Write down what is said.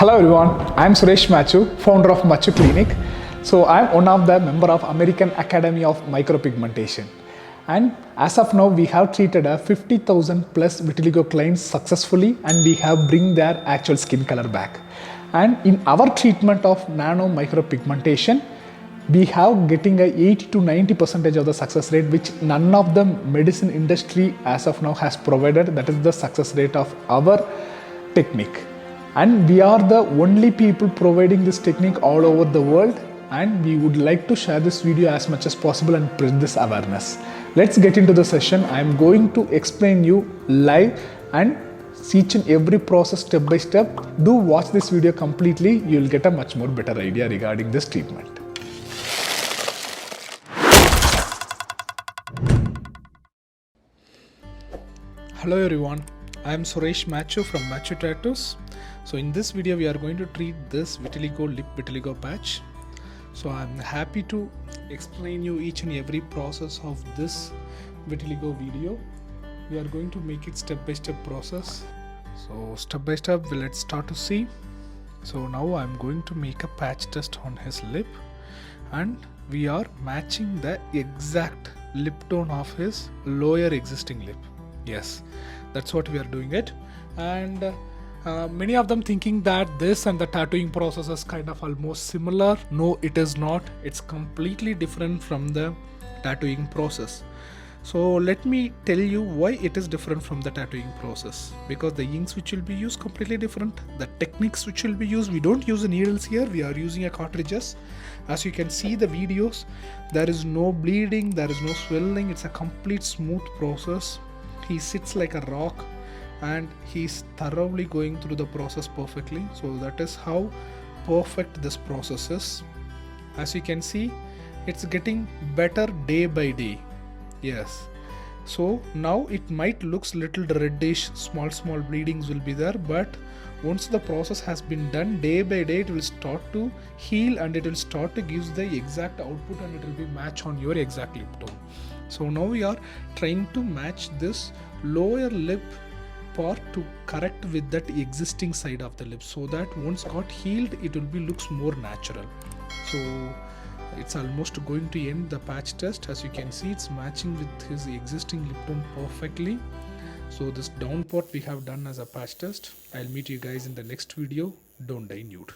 Hello everyone, I am Suresh Machu, founder of Machu Clinic. So I am one of the member of American Academy of Micropigmentation. And as of now, we have treated 50,000 plus vitiligo clients successfully, and we have bring their actual skin color back. And in our treatment of nano micropigmentation, we have getting a 80 to 90% of the success rate, which none of the medicine industry as of now has provided. That is the success rate of our technique. And we are the only people providing this technique all over the world, and we would like to share this video as much as possible and spread this awareness. Let's get into the session. I am going to explain you live and each and every process step by step. Do watch this video completely. You will get a much more better idea regarding this treatment. Hello everyone, I am Suresh Machu from Machu Tattoos. So in this video we are going to treat this vitiligo patch. So I'm happy to explain you each and every process of this vitiligo video. We are going to make it step by step process. So step by step, let's start to see. So now I'm going to make a patch test on his lip, and we are matching the exact lip tone of his lower existing lip. Yes, that's what we are doing it. And many of them thinking that this and the tattooing process is kind of almost similar. No, it is not. It's completely different from the tattooing process. So let me tell you why it is different from the tattooing process. Because the inks which will be used completely different. The techniques which will be used, we don't use the needles here. We are using a cartridges. As you can see the videos, there is no bleeding, there is no swelling. It's a complete smooth process. He sits like a rock, and he's thoroughly going through the process perfectly. So that is how perfect this process is. As you can see, it's getting better day by day. Yes, so now it might looks little reddish, small bleedings will be there, but once the process has been done, day by day it will start to heal, and it will start to give the exact output, and it will be match on your exact lip tone. So now we are trying to match this lower lip part to correct with that existing side of the lip, so that once got healed, it will be looks more natural. So it's almost going to end the patch test. As you can see, it's matching with his existing lip tone perfectly. So this down part we have done as a patch test. I'll meet you guys in the next video. Don't die nude.